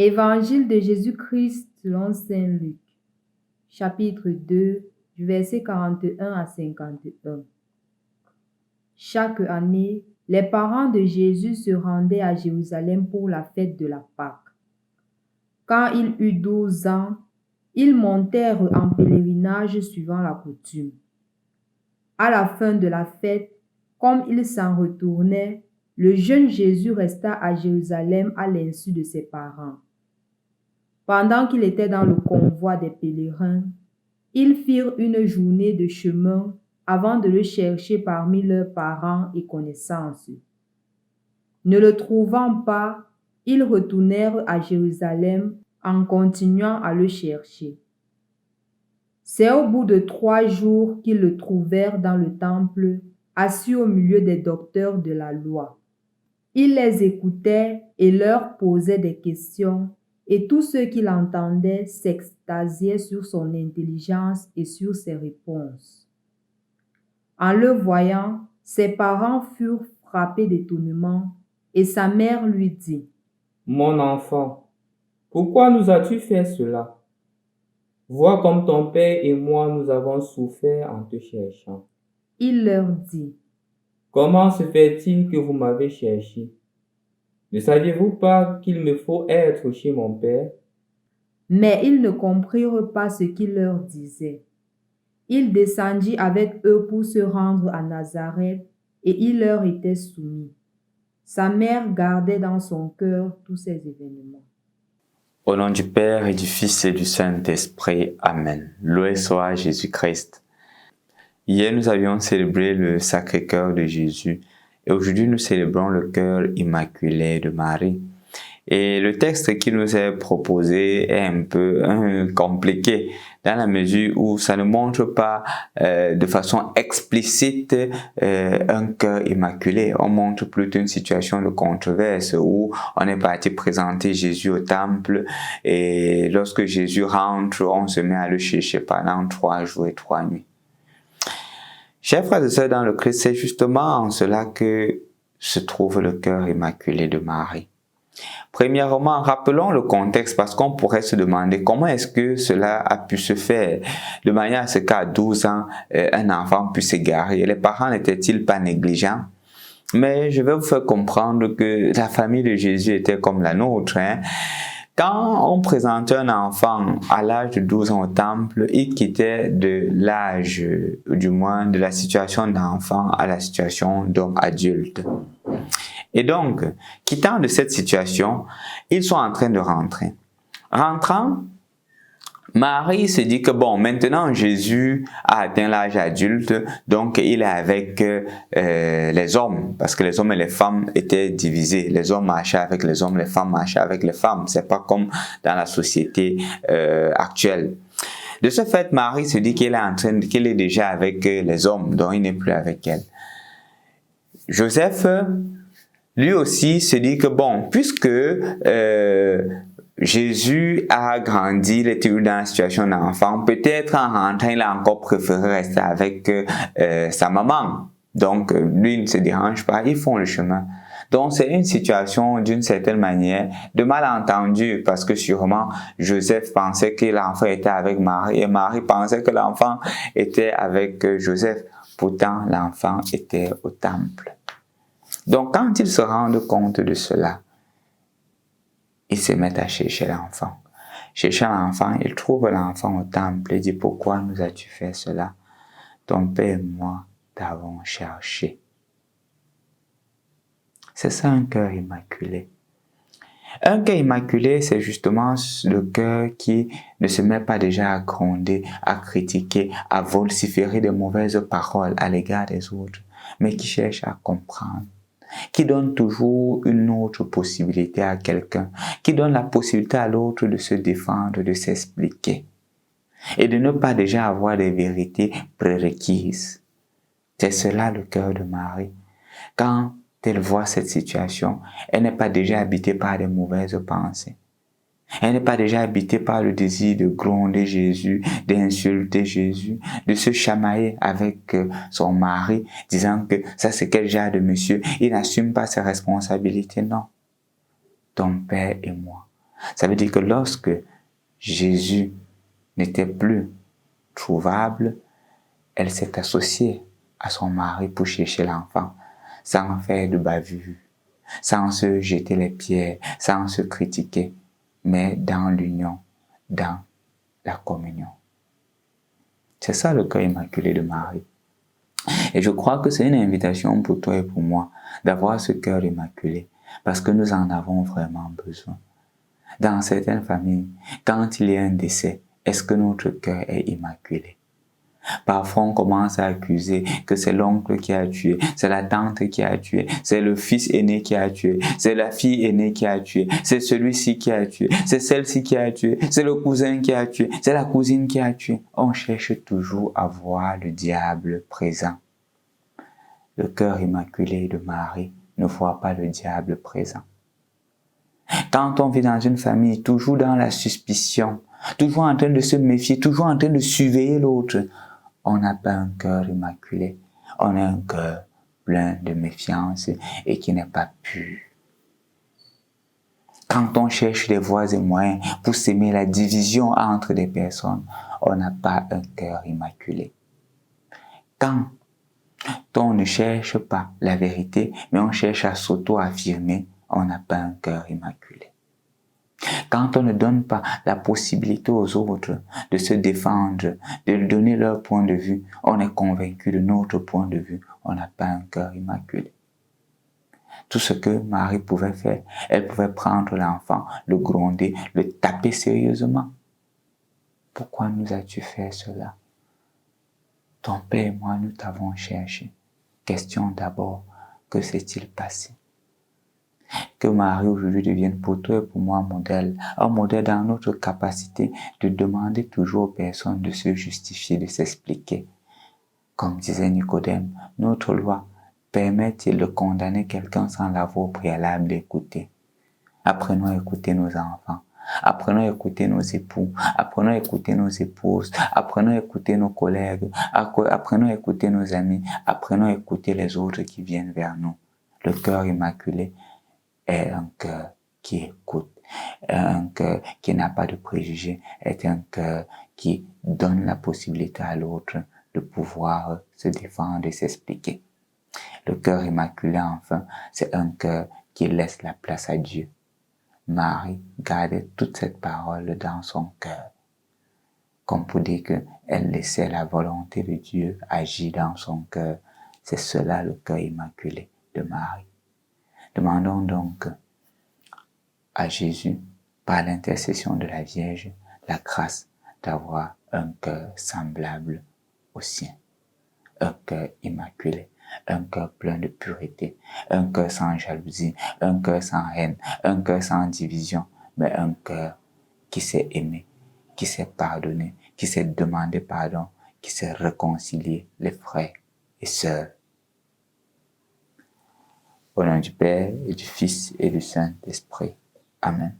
Évangile de Jésus-Christ selon saint Luc, chapitre 2, du verset 41 à 51. Chaque année, les parents de Jésus se rendaient à Jérusalem pour la fête de la Pâque. Quand il eut 12 ans, ils montèrent en pèlerinage suivant la coutume. À la fin de la fête, comme ils s'en retournaient, le jeune Jésus resta à Jérusalem à l'insu de ses parents. Pendant qu'il était dans le convoi des pèlerins, ils firent une journée de chemin avant de le chercher parmi leurs parents et connaissances. Ne le trouvant pas, ils retournèrent à Jérusalem en continuant à le chercher. C'est au bout de 3 jours qu'ils le trouvèrent dans le temple, assis au milieu des docteurs de la loi. Il les écoutait et leur posait des questions, et tous ceux qui l'entendaient s'extasiaient sur son intelligence et sur ses réponses. En le voyant, ses parents furent frappés d'étonnement, et sa mère lui dit : « Mon enfant, pourquoi nous as-tu fait cela ? Vois comme ton père et moi nous avons souffert en te cherchant. » Il leur dit : « Comment se fait-il que vous m'avez cherché ? Ne saviez-vous pas qu'il me faut être chez mon père ? » Mais ils ne comprirent pas ce qu'il leur disait. Il descendit avec eux pour se rendre à Nazareth, et il leur était soumis. Sa mère gardait dans son cœur tous ces événements. Au nom du Père et du Fils et du Saint-Esprit. Amen. Loué soit Jésus-Christ. Hier, nous avions célébré le Sacré-Cœur de Jésus et aujourd'hui, nous célébrons le cœur immaculé de Marie. Et le texte qui nous est proposé est un peu compliqué dans la mesure où ça ne montre pas de façon explicite un cœur immaculé. On montre plutôt une situation de controverse où on est parti présenter Jésus au temple et lorsque Jésus rentre, on se met à le chercher pendant 3 jours et 3 nuits. Chers frères et sœurs dans le Christ, c'est justement en cela que se trouve le cœur immaculé de Marie. Premièrement, rappelons le contexte parce qu'on pourrait se demander comment est-ce que cela a pu se faire de manière à ce qu'à 12 ans, un enfant puisse s'égarer. Les parents n'étaient-ils pas négligents? Mais je vais vous faire comprendre que la famille de Jésus était comme la nôtre. Quand on présentait un enfant à l'âge de 12 ans au temple, il quittait de l'âge, du moins de la situation d'enfant à la situation d'homme adulte. Et donc, quittant de cette situation, ils sont en train de rentrer. Rentrant, Marie se dit que bon, maintenant Jésus a atteint l'âge adulte, donc il est avec les hommes, parce que les hommes et les femmes étaient divisés. Les hommes marchaient avec les hommes, les femmes marchaient avec les femmes. C'est pas comme dans la société actuelle. De ce fait, Marie se dit qu'elle est déjà avec les hommes, donc il n'est plus avec elle. Joseph, lui aussi, se dit que bon, puisque Jésus a grandi, il était dans la situation d'enfant, peut-être en rentrant, il a encore préféré rester avec sa maman. Donc, lui ne se dérange pas, ils font le chemin. Donc, c'est une situation, d'une certaine manière, de malentendu, parce que sûrement, Joseph pensait que l'enfant était avec Marie, et Marie pensait que l'enfant était avec Joseph. Pourtant, l'enfant était au temple. Donc, quand ils se rendent compte de cela, ils se mettent à chercher l'enfant. Cherchant l'enfant, ils trouvent l'enfant au temple et disent « Pourquoi nous as-tu fait cela? Ton père et moi t'avons cherché. » C'est ça un cœur immaculé. Un cœur immaculé, c'est justement le cœur qui ne se met pas déjà à gronder, à critiquer, à vociférer de mauvaises paroles à l'égard des autres, mais qui cherche à comprendre, qui donne toujours une autre possibilité à quelqu'un, qui donne la possibilité à l'autre de se défendre, de s'expliquer et de ne pas déjà avoir des vérités prérequises. C'est cela le cœur de Marie. Quand elle voit cette situation, elle n'est pas déjà habitée par des mauvaises pensées. Elle n'est pas déjà habitée par le désir de gronder Jésus, d'insulter Jésus, de se chamailler avec son mari, disant que ça c'est quel genre de monsieur, il n'assume pas ses responsabilités, non. Ton père et moi. Ça veut dire que lorsque Jésus n'était plus trouvable, elle s'est associée à son mari pour chercher l'enfant, sans faire de bavure, sans se jeter les pierres, sans se critiquer, mais dans l'union, dans la communion. C'est ça le cœur immaculé de Marie. Et je crois que c'est une invitation pour toi et pour moi d'avoir ce cœur immaculé, parce que nous en avons vraiment besoin. Dans certaines familles, quand il y a un décès, est-ce que notre cœur est immaculé? Parfois, on commence à accuser que c'est l'oncle qui a tué, c'est la tante qui a tué, c'est le fils aîné qui a tué, c'est la fille aînée qui a tué, c'est celui-ci qui a tué, c'est celle-ci qui a tué, c'est le cousin qui a tué, c'est la cousine qui a tué. On cherche toujours à voir le diable présent. Le cœur immaculé de Marie ne voit pas le diable présent. Quand on vit dans une famille, toujours dans la suspicion, toujours en train de se méfier, toujours en train de surveiller l'autre, on n'a pas un cœur immaculé. On a un cœur plein de méfiance et qui n'est pas pur. Quand on cherche des voies et moyens pour s'aimer la division entre des personnes, on n'a pas un cœur immaculé. Quand on ne cherche pas la vérité, mais on cherche à s'auto-affirmer, on n'a pas un cœur immaculé. Quand on ne donne pas la possibilité aux autres de se défendre, de donner leur point de vue, on est convaincu de notre point de vue, on n'a pas un cœur immaculé. Tout ce que Marie pouvait faire, elle pouvait prendre l'enfant, le gronder, le taper sérieusement. Pourquoi nous as-tu fait cela? Ton père et moi, nous t'avons cherché. Question d'abord, que s'est-il passé? Que Marie aujourd'hui devienne pour toi et pour moi un modèle dans notre capacité de demander toujours aux personnes de se justifier, de s'expliquer. Comme disait Nicodème, notre loi permet-il de condamner quelqu'un sans l'avoir au préalable écouté? Apprenons à écouter nos enfants, apprenons à écouter nos époux, apprenons à écouter nos épouses, apprenons à écouter nos collègues, apprenons à écouter nos amis, apprenons à écouter les autres qui viennent vers nous. Le cœur immaculé est un cœur qui écoute, un cœur qui n'a pas de préjugés, est un cœur qui donne la possibilité à l'autre de pouvoir se défendre et s'expliquer. Le cœur immaculé, enfin, c'est un cœur qui laisse la place à Dieu. Marie gardait toute cette parole dans son cœur, comme pour dire qu'elle laissait la volonté de Dieu agir dans son cœur. C'est cela le cœur immaculé de Marie. Demandons donc à Jésus, par l'intercession de la Vierge, la grâce d'avoir un cœur semblable au sien. Un cœur immaculé, un cœur plein de pureté, un cœur sans jalousie, un cœur sans haine, un cœur sans division, mais un cœur qui sait aimer, qui sait pardonner, qui sait demander pardon, qui sait réconcilier les frères et sœurs. Au nom du Père et du Fils et du Saint-Esprit. Amen.